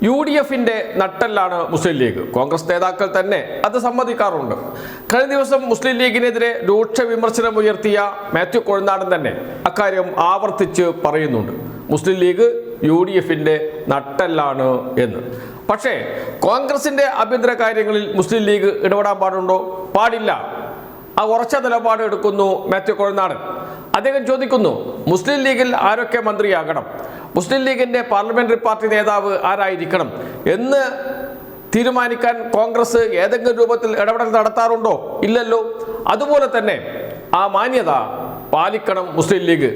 UDFിന്റെ നട്ടെല്ലാണ് മുസ്ലിം league. Congress നേതാക്കൾ തന്നെ അത് സമ്മതിക്കാറുണ്ട്. കഴിഞ്ഞ ദിവസം മുസ്ലിം ലീഗിനെതിരെ രൂക്ഷ വിമർശനം ഉയർത്തിയ മാത്യു കൊഴുന്താടൻ തന്നെ അക്കാര്യം ആവർത്തിച്ച് പറയുന്നുണ്ട്. മുസ്ലിം ലീഗ് UDFിന്റെ നട്ടെല്ലാണ് എന്ന്. പക്ഷേ കോൺഗ്രസിന്റെ ആഭ്യന്തര കാര്യങ്ങളിൽ മുസ്ലിം ലീഗ് ഇടപെടാൻ പാടുണ്ടോ? പാടില്ല. ആ ഉറച്ച നിലപാട് എടുക്കുന്നു മാത്യു കൊഴുന്താടൻ. അദ്ദേഹം ചോദിക്കുന്നു, മുസ്ലിം ലീഗിൽ ആരൊക്കെ മന്ത്രിയാകണം, മുസ്ലിം ലീഗിന്റെ പാർലമെന്ററി പാർട്ടി നേതാവ് ആരായിരിക്കണം എന്ന് തീരുമാനിക്കാൻ കോൺഗ്രസ് ഏതെങ്കിലും രൂപത്തിൽ ഇടപെടൽ നടത്താറുണ്ടോ? ഇല്ലല്ലോ. അതുപോലെ തന്നെ ആ മാന്യത പാലിക്കണം മുസ്ലിം ലീഗ്.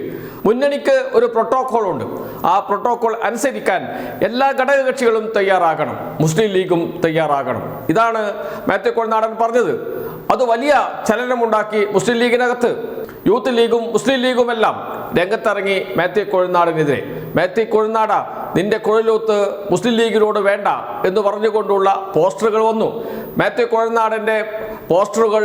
മുന്നണിക്ക് ഒരു പ്രോട്ടോകോൾ ഉണ്ട്. ആ പ്രോട്ടോകോൾ അനുസരിക്കാൻ എല്ലാ ഘടകകക്ഷികളും തയ്യാറാകണം, മുസ്ലിം ലീഗും തയ്യാറാകണം. ഇതാണ് മാത്യു കൊഴുന്താടൻ പറഞ്ഞത്. അത് വലിയ ചലനമുണ്ടാക്കി മുസ്ലിം ലീഗിനകത്ത്. യൂത്ത് ലീഗും മുസ്ലിം ലീഗുമെല്ലാം രംഗത്തിറങ്ങി മാത്യു കൊഴുന്താടനെതിരെ. മാത്യു കൊഴുന്താട, നിന്റെ കുഴലൂത്ത് മുസ്ലിം ലീഗിനോട് വേണ്ട എന്ന് പറഞ്ഞുകൊണ്ടുള്ള പോസ്റ്ററുകൾ വന്നു. മാത്യു കൊഴുന്താടന്റെ പോസ്റ്ററുകൾ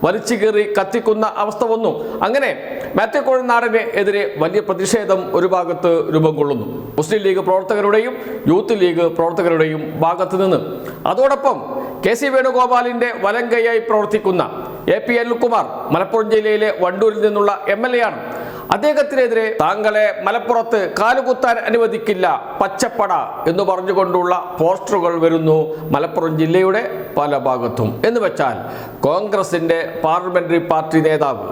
വലിച്ചു കീറി കത്തിക്കുന്ന അവസ്ഥ വന്നു. അങ്ങനെ മാത്യു കൊഴുന്താടന് എതിരെ വലിയ പ്രതിഷേധം ഒരു ഭാഗത്ത് രൂപം കൊള്ളുന്നു, മുസ്ലിം ലീഗ് പ്രവർത്തകരുടെയും യൂത്ത് ലീഗ് പ്രവർത്തകരുടെയും ഭാഗത്ത് നിന്ന്. അതോടൊപ്പം KC വേണുഗോപാലിന്റെ വലം കൈയായി പ്രവർത്തിക്കുന്ന AP അനിൽകുമാർ മലപ്പുറം ജില്ലയിലെ വണ്ടൂരിൽ നിന്നുള്ള MLA ആണ്. അദ്ദേഹത്തിനെതിരെ താങ്കളെ മലപ്പുറത്ത് കാലുകുത്താൻ അനുവദിക്കില്ല, പച്ചപ്പട എന്ന് പറഞ്ഞുകൊണ്ടുള്ള പോസ്റ്ററുകൾ വരുന്നു മലപ്പുറം ജില്ലയുടെ പല ഭാഗത്തും. എന്ന് വെച്ചാൽ കോൺഗ്രസിന്റെ പാർലമെന്ററി പാർട്ടി നേതാവ്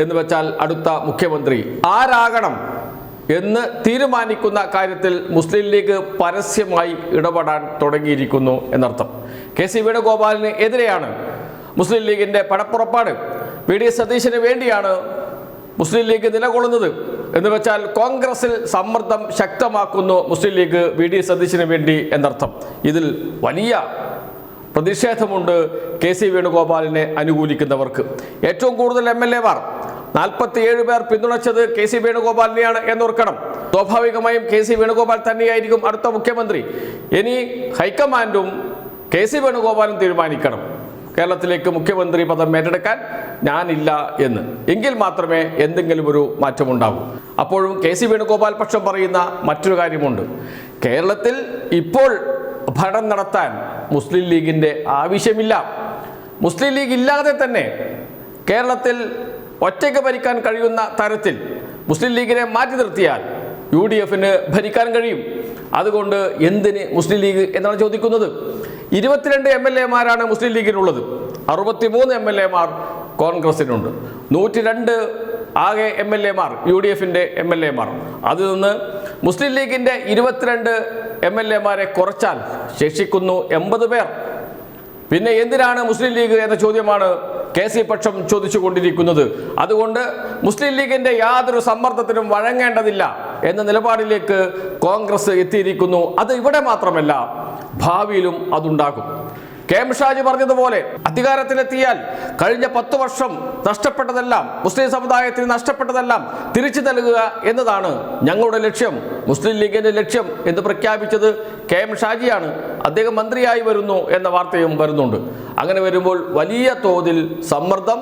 എന്ന് വെച്ചാൽ അടുത്ത മുഖ്യമന്ത്രി ആരാകണം എന്ന് തീരുമാനിക്കുന്ന കാര്യത്തിൽ മുസ്ലിം ലീഗ് പരസ്യമായി ഇടപെടാൻ തുടങ്ങിയിരിക്കുന്നു എന്നർത്ഥം. KC വേണുഗോപാലിന് എതിരെയാണ് മുസ്ലിം ലീഗിന്റെ പടപ്പുറപ്പാട്. VD സതീശന് വേണ്ടിയാണ് മുസ്ലിം ലീഗ് നിലകൊള്ളുന്നത് എന്ന് വെച്ചാൽ കോൺഗ്രസിൽ സമ്മർദ്ദം ശക്തമാക്കുന്നു മുസ്ലിം ലീഗ് VD സതീശന് വേണ്ടി എന്നർത്ഥം. ഇതിൽ വലിയ പ്രതിഷേധമുണ്ട് KC വേണുഗോപാലിനെ അനുകൂലിക്കുന്നവർക്ക്. ഏറ്റവും കൂടുതൽ MLA-മാർ 47 പേർ പിന്തുണച്ചത് KC വേണുഗോപാലിനെയാണ് എന്നോർക്കണം. സ്വാഭാവികമായും KC വേണുഗോപാൽ തന്നെയായിരിക്കും അടുത്ത മുഖ്യമന്ത്രി. ഇനി ഹൈക്കമാൻഡും KC വേണുഗോപാലും തീരുമാനിക്കണം കേരളത്തിലേക്ക് മുഖ്യമന്ത്രി പദം ഏറ്റെടുക്കാൻ ഞാനില്ല എന്ന്. എങ്കിൽ മാത്രമേ എന്തെങ്കിലും ഒരു മാറ്റമുണ്ടാകൂ. അപ്പോഴും KC വേണുഗോപാൽ പക്ഷം പറയുന്ന മറ്റൊരു കാര്യമുണ്ട്. കേരളത്തിൽ ഇപ്പോൾ ഭരണം നടത്താൻ മുസ്ലിം ലീഗിന്റെ ആവശ്യമില്ല. മുസ്ലിം ലീഗ് ഇല്ലാതെ തന്നെ കേരളത്തിൽ ഒറ്റയ്ക്ക് ഭരിക്കാൻ കഴിയുന്ന തരത്തിൽ മുസ്ലിം ലീഗിനെ മാറ്റി നിർത്തിയാൽ UDFിന് ഭരിക്കാൻ കഴിയും. അതുകൊണ്ട് എന്തിന് മുസ്ലിം ലീഗ് എന്നാണ് ചോദിക്കുന്നത്. 22 MLA-മാരാണ് മുസ്ലിം ലീഗിനുള്ളത്. 63 MLA-മാർ കോൺഗ്രസിനുണ്ട്. 102 ആകെ MLA-മാർ UDFിന്റെ MLA-മാർ. അതിൽ നിന്ന് മുസ്ലിം ലീഗിന്റെ 22 MLA-മാരെ കുറച്ചാൽ ശേഷിക്കുന്നു 80 പേർ. പിന്നെ എന്തിനാണ് മുസ്ലിം ലീഗ് എന്ന ചോദ്യമാണ് KC പക്ഷം ചോദിച്ചു കൊണ്ടിരിക്കുന്നത്. അതുകൊണ്ട് മുസ്ലിം ലീഗിന്റെ യാതൊരു സമ്മർദ്ദത്തിനും വഴങ്ങേണ്ടതില്ല എന്ന നിലപാടിലേക്ക് കോൺഗ്രസ് എത്തിയിരിക്കുന്നു. അത് ഇവിടെ മാത്രമല്ല, ഭാവിയിലും അതുണ്ടാകും. KM ഷാജി പറഞ്ഞതുപോലെ അധികാരത്തിലെത്തിയാൽ കഴിഞ്ഞ 10 വർഷം നഷ്ടപ്പെട്ടതെല്ലാം, മുസ്ലിം സമുദായത്തിന് നഷ്ടപ്പെട്ടതെല്ലാം തിരിച്ചു നൽകുക എന്നതാണ് ഞങ്ങളുടെ ലക്ഷ്യം, മുസ്ലിം ലീഗിന്റെ ലക്ഷ്യം എന്ന് പ്രഖ്യാപിച്ചത് KM ഷാജിയാണ്. അദ്ദേഹം മന്ത്രിയായി വരുന്നു എന്ന വാർത്തയും വരുന്നുണ്ട്. അങ്ങനെ വരുമ്പോൾ വലിയ തോതിൽ സമ്മർദ്ദം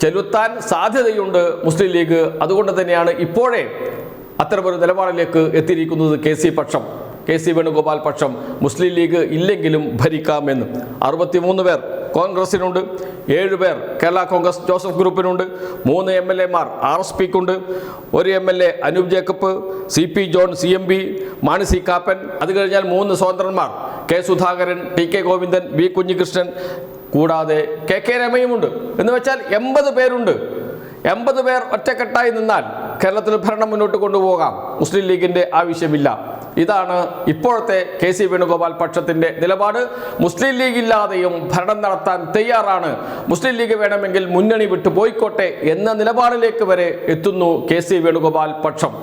ചെലുത്താൻ സാധ്യതയുണ്ട് മുസ്ലിം ലീഗ്. അതുകൊണ്ട് തന്നെയാണ് ഇപ്പോഴേ അത്തരമൊരു നിലപാടിലേക്ക് എത്തിയിരിക്കുന്നത് KC വേണുഗോപാൽ പക്ഷം. മുസ്ലിം ലീഗ് ഇല്ലെങ്കിലും ഭരിക്കാമെന്ന്. 63 പേർ കോൺഗ്രസിനുണ്ട്, 7 പേർ കേരള കോൺഗ്രസ് ജോസഫ് ഗ്രൂപ്പിനുണ്ട്, 3 MLA-മാർ RSPക്കുണ്ട്, 1 MLA Anoop Jacob, CP John, CMB, Mani C Kappan. അത് കഴിഞ്ഞാൽ 3 സ്വതന്ത്രന്മാർ K Sudhakaran, TK Govindan, B Kunhikrishnan, കൂടാതെ KK രമയുമുണ്ട്. എന്ന് വെച്ചാൽ 80 പേരുണ്ട്. 80 പേർ ഒറ്റക്കെട്ടായി നിന്നാൽ കേരളത്തിൽ ഭരണം മുന്നോട്ട് കൊണ്ടുപോകാം. മുസ്ലിം ലീഗിന്റെ ആവശ്യമില്ല. ഇതാണ് ഇപ്പോഴത്തെ KC വേണുഗോപാൽ പക്ഷത്തിന്റെ നിലപാട്. മുസ്ലിം ലീഗ് ഇല്ലാതെയും ഭരണം നടത്താൻ തയ്യാറാണ്, മുസ്ലിം ലീഗ് വേണമെങ്കിൽ മുന്നണി വിട്ടു പോയിക്കോട്ടെ എന്ന നിലപാടിലേക്ക് വരെ എത്തുന്നു KC വേണുഗോപാൽ പക്ഷം.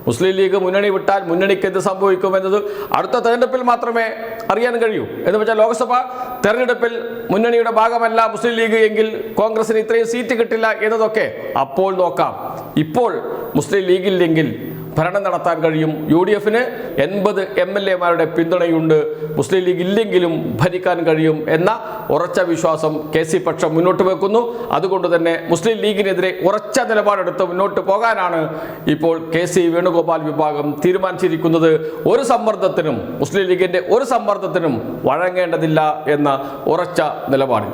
മുസ്ലിം ലീഗ് മുന്നണി വിട്ടാൽ മുന്നണിക്ക് എന്ത് സംഭവിക്കുമെന്നത് അടുത്ത തെരഞ്ഞെടുപ്പിൽ മാത്രമേ അറിയാൻ കഴിയൂ. എന്ന് വെച്ചാൽ ലോക്സഭാ തെരഞ്ഞെടുപ്പിൽ മുന്നണിയുടെ ഭാഗമല്ല മുസ്ലിം ലീഗ് എങ്കിൽ കോൺഗ്രസിന് ഇത്രയും സീറ്റ് കിട്ടില്ല എന്നതൊക്കെ അപ്പോൾ നോക്കാം. ഇപ്പോൾ മുസ്ലിം ലീഗില്ലെങ്കിൽ ഭരണം നടത്താൻ കഴിയും. UDF-ന് 80 MLA-മാരുടെ പിന്തുണയുണ്ട്. മുസ്ലിം ലീഗ് ഇല്ലെങ്കിലും ഭരിക്കാൻ കഴിയും എന്ന ഉറച്ച വിശ്വാസം KC പക്ഷം മുന്നോട്ട് വെക്കുന്നു. അതുകൊണ്ട് തന്നെ മുസ്ലിം ലീഗിനെതിരെ ഉറച്ച നിലപാടെടുത്ത് മുന്നോട്ട് പോകാനാണ് ഇപ്പോൾ KC വേണുഗോപാൽ വിഭാഗം തീരുമാനിച്ചിരിക്കുന്നത്. ഒരു സമ്മർദ്ദത്തിനും മുസ്ലിം ലീഗിന്റെ ഒരു സമ്മർദ്ദത്തിനും വഴങ്ങേണ്ടതില്ല എന്ന ഉറച്ച നിലപാടിൽ.